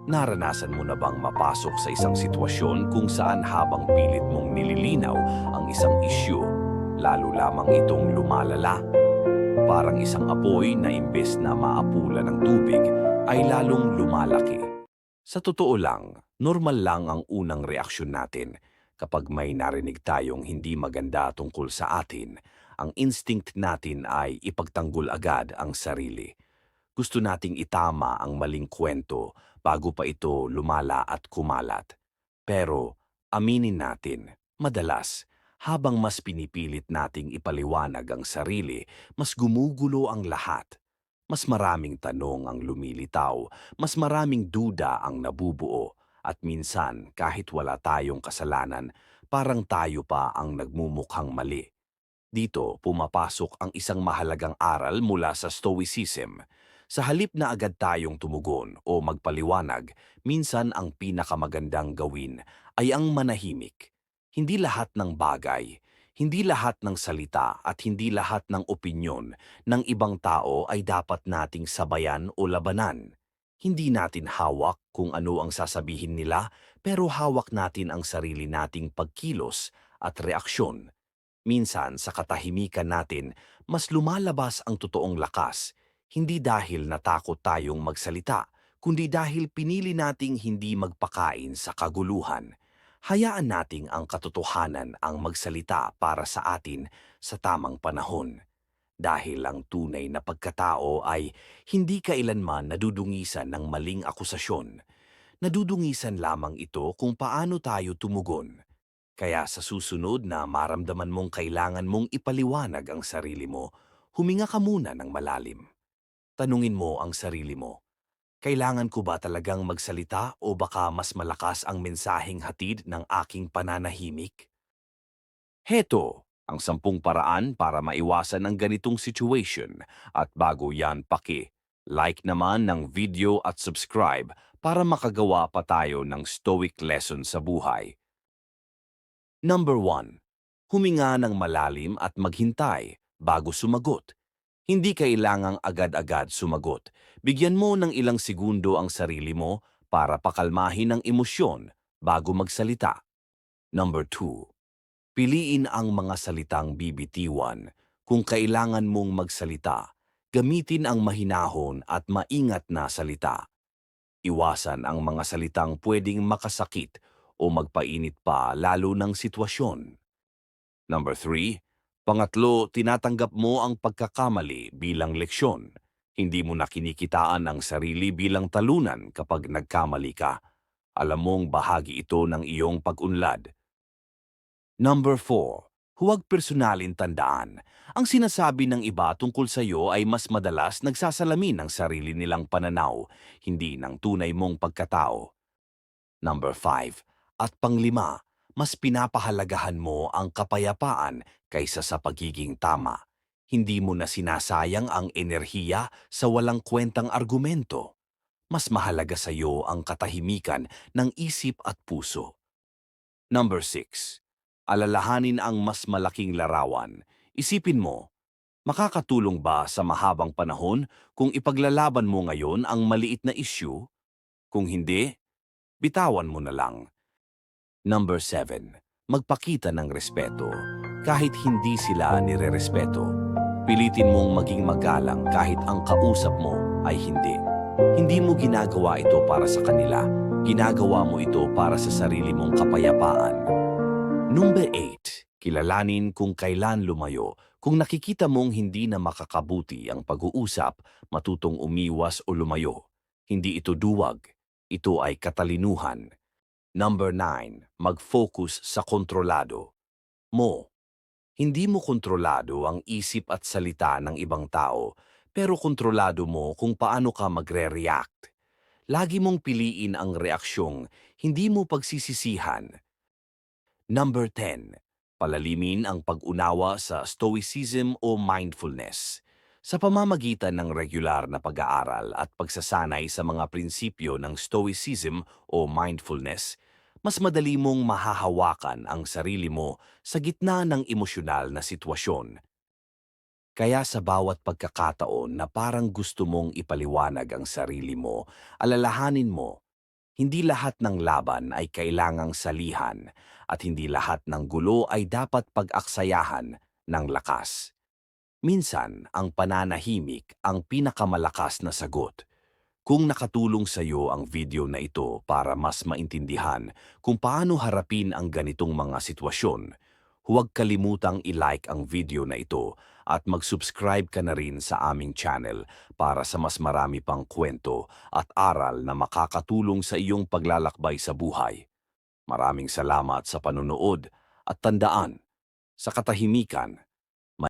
Naranasan mo na bang mapasok sa isang sitwasyon kung saan habang pilit mong nililinaw ang isang isyu, lalo lamang itong lumalala? Parang isang apoy na imbes na maapula ng tubig ay lalong lumalaki. Sa totoo lang, normal lang ang unang reaksyon natin kapag may narinig tayong hindi maganda tungkol sa atin. Ang instinct natin ay ipagtanggol agad ang sarili. Gusto nating itama ang maling kwento bago pa ito lumala at kumalat. Pero aminin natin, madalas, habang mas pinipilit nating ipaliwanag ang sarili, mas gumugulo ang lahat. Mas maraming tanong ang lumilitaw, mas maraming duda ang nabubuo, at minsan kahit wala tayong kasalanan, parang tayo pa ang nagmumukhang mali. Dito pumapasok ang isang mahalagang aral mula sa Stoicism. Sa halip na agad tayong tumugon o magpaliwanag, minsan ang pinakamagandang gawin ay ang manahimik. Hindi lahat ng bagay, hindi lahat ng salita at hindi lahat ng opinyon ng ibang tao ay dapat nating sabayan o labanan. Hindi natin hawak kung ano ang sasabihin nila, pero hawak natin ang sarili nating pagkilos at reaksyon. Minsan sa katahimikan natin, mas lumalabas ang totoong lakas, hindi dahil natakot tayong magsalita, kundi dahil pinili nating hindi magpakain sa kaguluhan. Hayaan nating ang katotohanan ang magsalita para sa atin sa tamang panahon. Dahil ang tunay na pagkatao ay hindi kailanman nadudungisan ng maling akusasyon. Nadudungisan lamang ito kung paano tayo tumugon. Kaya sa susunod na maramdaman mong kailangan mong ipaliwanag ang sarili mo, huminga ka muna ng malalim. Tanungin mo ang sarili mo, kailangan ko ba talagang magsalita o baka mas malakas ang mensaheng hatid ng aking pananahimik? Heto ang 10 paraan para maiwasan ang ganitong situation at bago yan like naman ng video at subscribe para makagawa pa tayo ng stoic lesson sa buhay. Number 1. Huminga ng malalim at maghintay bago sumagot. Hindi kailangang agad-agad sumagot. Bigyan mo ng ilang segundo ang sarili mo para pakalmahin ang emosyon bago magsalita. Number 2. Piliin ang mga salitang bibitiwan. Kung kailangan mong magsalita, gamitin ang mahinahon at maingat na salita. Iwasan ang mga salitang pwedeng makasakit o magpainit pa lalo ng sitwasyon. Number 3. Pangatlo, tinatanggap mo ang pagkakamali bilang leksyon. Hindi mo na kinikitaan ang sarili bilang talunan kapag nagkamali ka. Alam mong bahagi ito ng iyong pag-unlad. Number 4. Huwag personalin tandaan. Ang sinasabi ng iba tungkol sa iyo ay mas madalas nagsasalamin ng sarili nilang pananaw, hindi ng tunay mong pagkatao. Number 5. At panglima, mas pinapahalagahan mo ang kapayapaan kaysa sa pagiging tama. Hindi mo na sinasayang ang enerhiya sa walang kwentang argumento. Mas mahalaga sa iyo ang katahimikan ng isip at puso. Number 6. Alalahanin ang mas malaking larawan. Isipin mo, makakatulong ba sa mahabang panahon kung ipaglalaban mo ngayon ang maliit na issue? Kung hindi, bitawan mo na lang. Number 7. Magpakita ng respeto kahit hindi sila nirerespeto. Pilitin mong maging magalang kahit ang kausap mo ay hindi. Hindi mo ginagawa ito para sa kanila. Ginagawa mo ito para sa sarili mong kapayapaan. Number 8. Kilalanin kung kailan lumayo. Kung nakikita mong hindi na makakabuti ang pag-uusap, matutong umiwas o lumayo. Hindi ito duwag. Ito ay katalinuhan. Number 9. Mag-focus sa kontrolado mo. Hindi mo kontrolado ang isip at salita ng ibang tao, pero kontrolado mo kung paano ka magre-react. Lagi mong piliin ang reaksyong, hindi mo pagsisisihan. Number 10. Palalimin ang pag-unawa sa stoicism o mindfulness. Sa pamamagitan ng regular na pag-aaral at pagsasanay sa mga prinsipyo ng stoicism o mindfulness, mas madali mong mahahawakan ang sarili mo sa gitna ng emosyonal na sitwasyon. Kaya sa bawat pagkakataon na parang gusto mong ipaliwanag ang sarili mo, alalahanin mo, Hindi lahat ng laban ay kailangang salihan at hindi lahat ng gulo ay dapat pag-aksayahan ng lakas. Minsan, ang pananahimik ang pinakamalakas na sagot. Kung nakatulong sa iyo ang video na ito para mas maintindihan kung paano harapin ang ganitong mga sitwasyon, huwag kalimutang i-like ang video na ito at mag-subscribe ka na rin sa aming channel para sa mas marami pang kwento at aral na makakatulong sa iyong paglalakbay sa buhay. Maraming salamat sa panunood at tandaan, sa katahimikan,